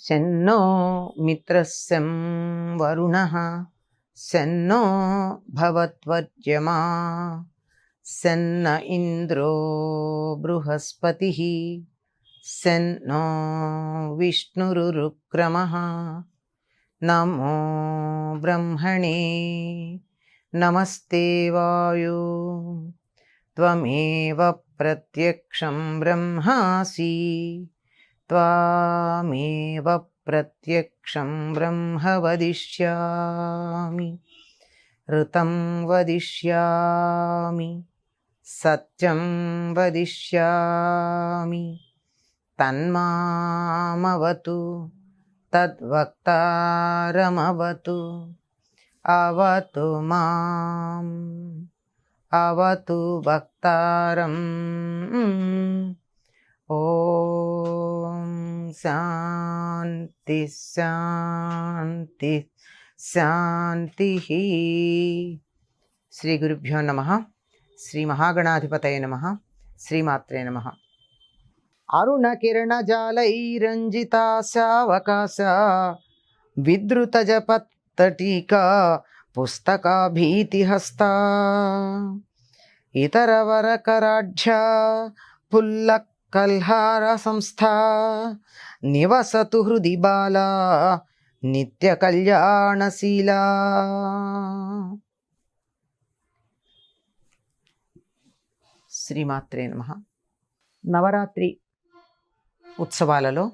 శన్నో మిత్రస్యం వరుణః శన్నో భవత్వర్యమా శన్న ఇంద్రో బృహస్పతిః శన్నో విష్ణురురుక్రమః. నమో బ్రహ్మణే నమస్తే వాయో త్వమేవ ప్రత్యక్షం బ్రహ్మాసి త్వామేవ ప్రత్యక్షం బ్రహ్మ వదిష్యామి ఋతం వదిష్యామి సత్యం వదిష్యామి తన్మామవతు తద్వక్తారమవతు అవతు మాం అవతు వక్తారం. ఓం శాంతి శాంతి శాంతి. శ్రీ గురుభ్యో నమః. శ్రీ మహాగణాధిపతయ నమః. శ్రీమాత్రే నమః. అరుణకిరణజాలైరంజితాశావకాశ విద్రుతజపత్తటీకా పుస్తకాభీతిహస్తా ఇతరవరకరాఢ్య పుల్లకల్హార సంస్థా నివసతు హృది బాలా నిత్య కళ్యాణశీలా. శ్రీమాత్రే నమః. నవరాత్రి ఉత్సవాలలో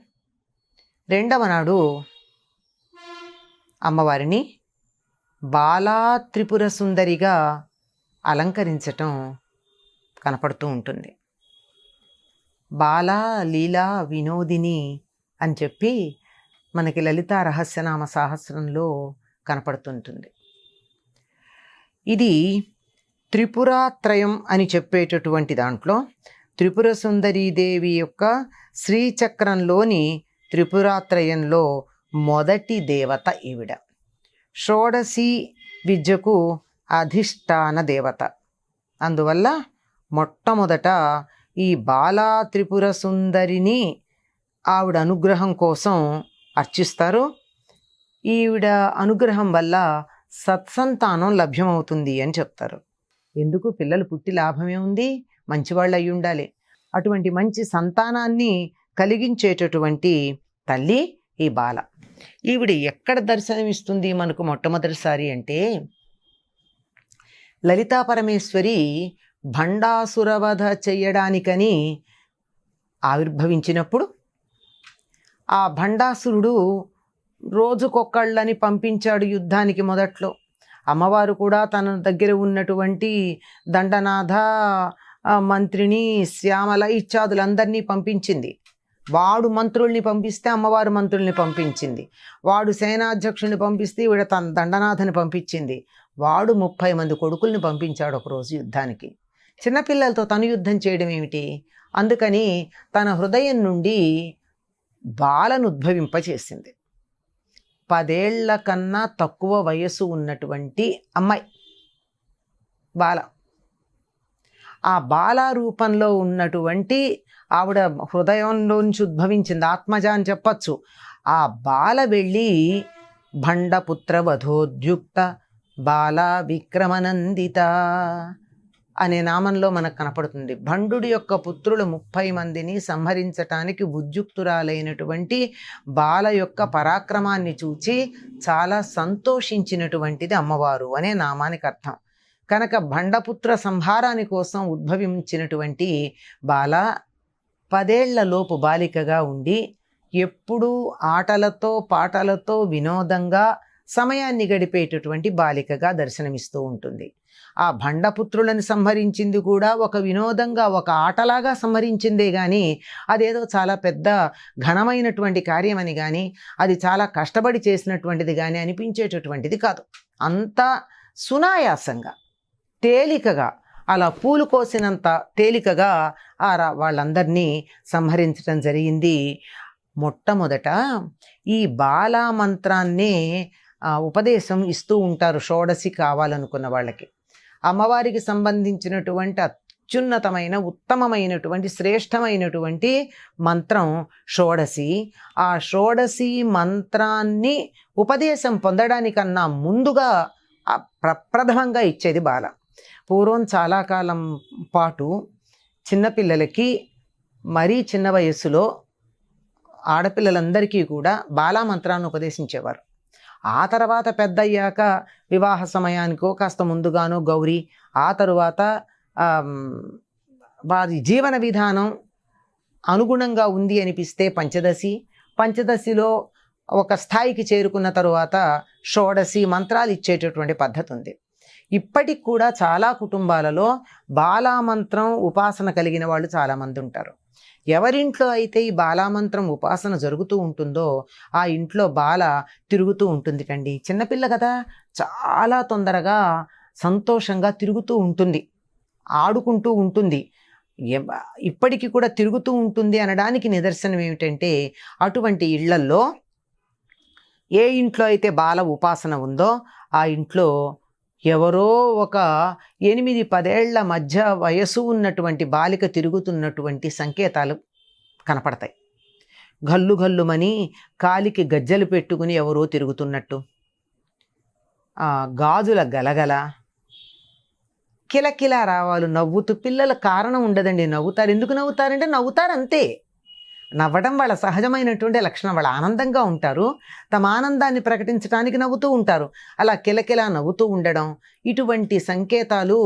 రెండవ నాడు అమ్మవారిని బాలా త్రిపుర సుందరిగా అలంకరించటం కనపడుతూ ఉంటుంది. బాలా లీలా వినోదిని అని చెప్పి మనకి లలితా రహస్యనామ సహస్రంలో కనపడుతుంటుంది. ఇది త్రిపురాత్రయం అని చెప్పేటటువంటి దాంట్లో త్రిపుర సుందరీదేవి యొక్క శ్రీచక్రంలోని త్రిపురాత్రయంలో మొదటి దేవత ఈవిడ. షోడశి విద్యకు అధిష్టాన దేవత. అందువల్ల మొట్టమొదట ఈ బాలా త్రిపుర సుందరిని ఆవిడ అనుగ్రహం కోసం అర్చిస్తారు. ఈవిడ అనుగ్రహం వల్ల సత్సంతానం లభ్యమవుతుంది అని చెప్తారు. ఎందుకు? పిల్లలు పుట్టి లాభమే ఉంది, మంచివాళ్ళు అయి ఉండాలి. అటువంటి మంచి సంతానాన్ని కలిగించేటటువంటి తల్లి ఈ బాల. ఈవిడ ఎక్కడ దర్శనమిస్తుంది మనకు మొట్టమొదటిసారి అంటే, లలితా పరమేశ్వరి భండాసురవధ చెయ్యడానికని ఆవిర్భవించినప్పుడు ఆ భండాసురుడు రోజుకొక్కళ్ళని పంపించాడు యుద్ధానికి. మొదట్లో అమ్మవారు కూడా తన దగ్గర ఉన్నటువంటి దండనాథ, మంత్రిని, శ్యామల ఇత్యాదులందరినీ పంపించింది. వాడు మంత్రుల్ని పంపిస్తే అమ్మవారు మంత్రుల్ని పంపించింది. వాడు సేనాధ్యక్షుల్ని పంపిస్తే ఈవిడ తన దండనాథని పంపించింది. వాడు 30 మంది కొడుకుల్ని పంపించాడు ఒకరోజు యుద్ధానికి. చిన్నపిల్లలతో తను యుద్ధం చేయడం ఏమిటి? అందుకని తన హృదయం నుండి బాలను ఉద్భవింపచేసింది. 10 ఏళ్ల కన్నా తక్కువ వయస్సు ఉన్నటువంటి అమ్మాయి బాల. ఆ బాల రూపంలో ఉన్నటువంటి ఆవిడ హృదయంలోంచి ఉద్భవించింది, ఆత్మజ అని చెప్పచ్చు. ఆ బాల వెళ్ళి భండపుత్ర వధోద్యుక్త బాల విక్రమనందిత అనే నామంలో మనకు కనపడుతుంది. భండుడి యొక్క పుత్రులు 30 మందిని సంహరించటానికి ఉద్యుక్తురాలైనటువంటి బాల యొక్క పరాక్రమాన్ని చూచి చాలా సంతోషించినటువంటిది అమ్మవారు అనే నామానికి అర్థం. కనుక భండపుత్ర సంహారాని కోసం ఉద్భవించినటువంటి బాల 10 ఏళ్లలోపు బాలికగా ఉండి ఎప్పుడూ ఆటలతో పాటలతో వినోదంగా సమయాన్ని గడిపేటటువంటి బాలికగా దర్శనమిస్తూ ఉంటుంది. ఆ భండపుత్రులను సంహరించింది కూడా ఒక వినోదంగా, ఒక ఆటలాగా సంహరించిందే కానీ అదేదో చాలా పెద్ద ఘనమైనటువంటి కార్యమని కానీ అది చాలా కష్టపడి చేసినటువంటిది కానీ అనిపించేటటువంటిది కాదు. అంతా సునాయాసంగా, తేలికగా, అలా పూలు కోసినంత తేలికగా వాళ్ళందరినీ సంహరించడం జరిగింది. మొట్టమొదట ఈ బాలా మంత్రాన్నే ఉపదేశం ఇస్తూ ఉంటారు షోడశి కావాలనుకున్న వాళ్ళకి. అమ్మవారికి సంబంధించినటువంటి అత్యున్నతమైన ఉత్తమమైనటువంటి శ్రేష్టమైనటువంటి మంత్రం షోడశి. ఆ షోడశి మంత్రాన్ని ఉపదేశం పొందడానికన్నా ముందుగా ప్రప్రథమంగా ఇచ్చేది బాల. పూర్వం చాలా కాలం పాటు చిన్నపిల్లలకి మరీ చిన్న వయస్సులో ఆడపిల్లలందరికీ కూడా బాలా మంత్రాన్ని ఉపదేశించేవారు. ఆ తర్వాత పెద్దయ్యాక వివాహ సమయానికో కాస్త ముందుగానో గౌరీ, ఆ తరువాత వారి జీవన విధానం అనుగుణంగా ఉంది అనిపిస్తే పంచదశి, పంచదశిలో ఒక స్థాయికి చేరుకున్న తరువాత షోడశి మంత్రాలు ఇచ్చేటటువంటి పద్ధతి ఉంది. ఇప్పటికి కూడా చాలా కుటుంబాలలో బాలామంత్రం ఉపాసన కలిగిన వాళ్ళు చాలామంది ఉంటారు. ఎవరింట్లో అయితే ఈ బాలామంత్రం ఉపాసన జరుగుతూ ఉంటుందో ఆ ఇంట్లో బాల తిరుగుతూ ఉంటుంది కండి. చిన్నపిల్ల కదా, చాలా తొందరగా సంతోషంగా తిరుగుతూ ఉంటుంది, ఆడుకుంటూ ఉంటుంది. ఇప్పటికీ కూడా తిరుగుతూ ఉంటుంది అనడానికి నిదర్శనం ఏమిటంటే, అటువంటి ఇళ్లల్లో ఏ ఇంట్లో అయితే బాల ఉపాసన ఉందో ఆ ఇంట్లో ఎవరో ఒక 8-10 ఏళ్ల మధ్య వయసు ఉన్నటువంటి బాలిక తిరుగుతున్నటువంటి సంకేతాలు కనపడతాయి. గల్లు గల్లుమని కాలికి గజ్జలు పెట్టుకుని ఎవరో తిరుగుతున్నట్టు, గాజుల గలగల, కిలకిల రావాలు నవ్వుతూ. పిల్లల కారణం ఉండదండి, నవ్వుతారు. ఎందుకు నవ్వుతారంటే నవ్వుతారు అంతే. నవ్వడం వాళ్ళ సహజమైనటువంటి లక్షణం. వాళ్ళు ఆనందంగా ఉంటారు, తమ ఆనందాన్ని ప్రకటించడానికి నవ్వుతూ ఉంటారు. అలా కిలకిలా నవ్వుతూ ఉండడం, ఇటువంటి సంకేతాలు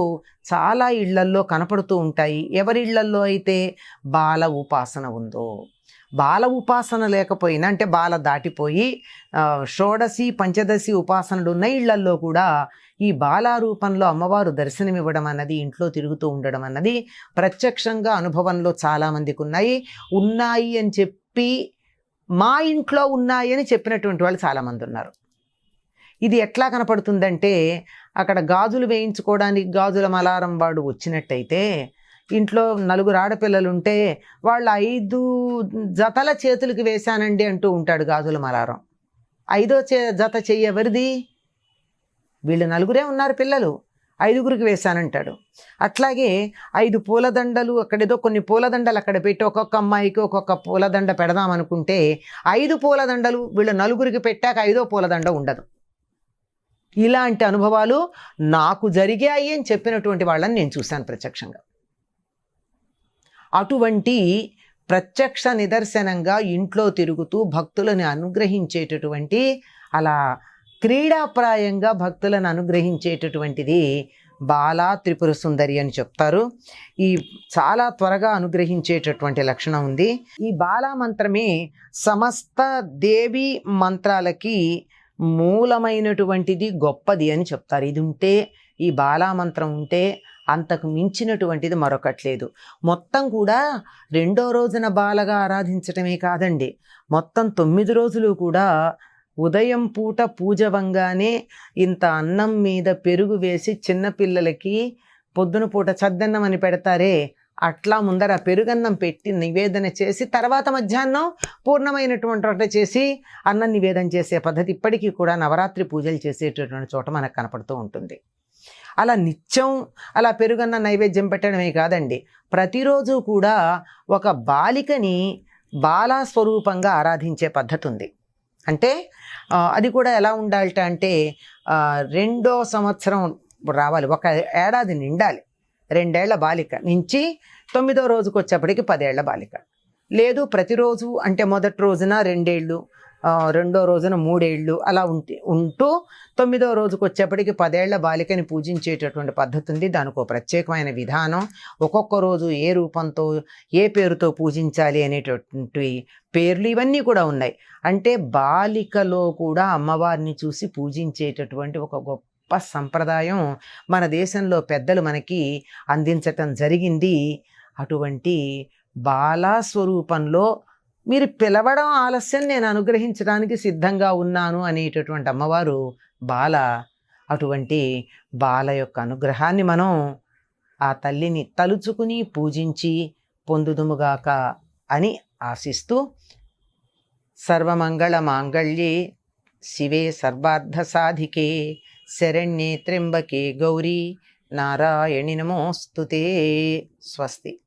చాలా ఇళ్లల్లో కనపడుతూ ఉంటాయి. ఎవరి ఇళ్లల్లో అయితే బాల ఉపాసన ఉందో. బాల ఉపాసన లేకపోయినా, అంటే బాల దాటిపోయి షోడశి పంచదశి ఉపాసనలు ఉన్న ఇళ్లల్లో కూడా ఈ బాలా రూపంలో అమ్మవారు దర్శనమివ్వడం అన్నది, ఇంట్లో తిరుగుతూ ఉండడం అన్నది ప్రత్యక్షంగా అనుభవంలో చాలామందికి ఉన్నాయి అని చెప్పి, మా ఇంట్లో ఉన్నాయి అని చెప్పినటువంటి వాళ్ళు చాలామంది ఉన్నారు. ఇది ఎట్లా కనపడుతుందంటే, అక్కడ గాజులు వేయించుకోవడానికి గాజుల మలారం వాడు వచ్చినట్టయితే, ఇంట్లో 4 ఆడపిల్లలుంటే వాళ్ళు 5 జతల చేతులకి వేశానండి అంటూ ఉంటాడు గాజుల మలారం. 5వ జత చెయ్యి ఎవరిది? వీళ్ళు 4 ఉన్నారు పిల్లలు, 5గురికి వేశానంటాడు. అట్లాగే 5 పూలదండలు, అక్కడేదో కొన్ని పూలదండలు అక్కడ పెట్టి ఒక్కొక్క అమ్మాయికి ఒక్కొక్క పూలదండ పెడదామనుకుంటే 5 పూలదండలు వీళ్ళు 4గురికి పెట్టాక 5వ పూలదండ ఉండదు. ఇలాంటి అనుభవాలు నాకు జరిగాయి అని చెప్పినటువంటి వాళ్ళని నేను చూశాను ప్రత్యక్షంగా. అటువంటి ప్రత్యక్ష నిదర్శనంగా ఇంట్లో తిరుగుతూ భక్తులను అనుగ్రహించేటటువంటి, అలా క్రీడాప్రాయంగా భక్తులను అనుగ్రహించేటటువంటిది బాలా త్రిపుర సుందరి అని చెప్తారు. ఈ చాలా త్వరగా అనుగ్రహించేటటువంటి లక్షణం ఉంది. ఈ బాలా మంత్రమే సమస్త దేవి మంత్రాలకి మూలమైనటువంటిది, గొప్పది అని చెప్తారు. ఇది ఉంటే, ఈ బాలా మంత్రం ఉంటే అంతకు మించినటువంటిది మరొకట్లేదు. మొత్తం కూడా 2వ రోజున బాలగా ఆరాధించటమే కాదండి, మొత్తం 9 రోజులు కూడా ఉదయం పూట పూజ వంగానే ఇంత అన్నం మీద పెరుగు వేసి చిన్నపిల్లలకి పొద్దున పూట చద్దన్నం అని పెడతారే, అట్లా ముందర పెరుగన్నం పెట్టి నివేదన చేసి, తర్వాత మధ్యాహ్నం పూర్ణమైనటువంటి వంట చేసి అన్నం నివేదన చేసే పద్ధతి ఇప్పటికీ కూడా నవరాత్రి పూజలు చేసేటటువంటి చోట మనకు కనపడుతూ ఉంటుంది. అలా నిత్యం అలా పెరుగన్న నైవేద్యం పెట్టడమే కాదండి, ప్రతిరోజు కూడా ఒక బాలికని బాలా స్వరూపంగా ఆరాధించే పద్ధతి ఉంది. అంటే అది కూడా ఎలా ఉండాలట అంటే, 2వ సంవత్సరం రావాలి, ఒక ఏడాది నిండాలి. 2 ఏళ్ల బాలిక నుంచి 9వ రోజుకు వచ్చేప్పటికి 10 ఏళ్ల బాలిక. లేదు ప్రతిరోజు అంటే మొదటి రోజున 2 ఏళ్ళు, 2వ రోజున 3 ఏళ్ళు అలా ఉంటూ 9వ రోజుకు వచ్చేప్పటికి 10 ఏళ్ల బాలికని పూజించేటటువంటి పద్ధతి ఉంది. దానికి ఒక ప్రత్యేకమైన విధానం, ఒక్కొక్క రోజు ఏ రూపంతో ఏ పేరుతో పూజించాలి అనేటటువంటి పేర్లు ఇవన్నీ కూడా ఉన్నాయి. అంటే బాలికలో కూడా అమ్మవారిని చూసి పూజించేటటువంటి ఒక గొప్ప సంప్రదాయం మన దేశంలో పెద్దలు మనకి అందించటం జరిగింది. అటువంటి బాలా స్వరూపంలో మీరు పిలవడం ఆలస్యం, నేను అనుగ్రహించడానికి సిద్ధంగా ఉన్నాను అనేటటువంటి అమ్మవారు బాల. అటువంటి బాల యొక్క అనుగ్రహాన్ని మనం ఆ తల్లిని తలుచుకుని పూజించి పొందుదుముగాక అని ఆశిస్తూ, సర్వమంగళ మాంగళ్యే శివే సర్వార్థ సాధికే శరణ్యే త్ర్యంబకే గౌరీ నారాయణి నమోస్తుతే. స్వస్తి.